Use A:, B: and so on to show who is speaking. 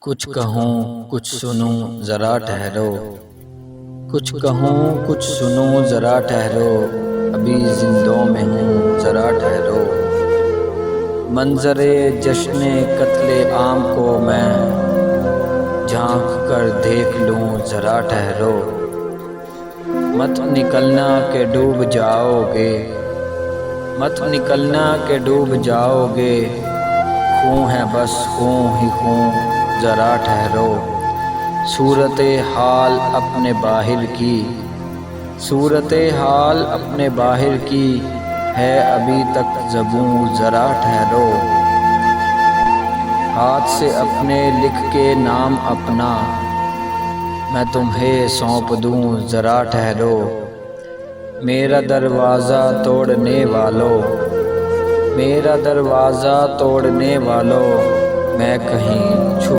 A: کچھ کہوں کچھ سنوں ذرا ٹھہرو، کچھ کہوں کچھ سنوں ذرا ٹھہرو، ابھی زندوں میں ہوں ذرا ٹھہرو۔ منظر جشن قتل عام کو میں جھانک کر دیکھ لوں ذرا ٹھہرو۔ مت نکلنا کہ ڈوب جاؤ گے، مت نکلنا کہ ڈوب جاؤ گے، خوں ہے بس خوں ہی خوں ذرا ٹھہرو۔ صورت حال اپنے باہر کی، صورت حال اپنے باہر کی ہے ابھی تک زبوں ذرا ٹھہرو۔ ہاتھ سے اپنے لکھ کے نام اپنا میں تمہیں سونپ دوں ذرا ٹھہرو۔ میرا دروازہ توڑنے والو، میرا دروازہ توڑنے والو، میں کہیں چھپ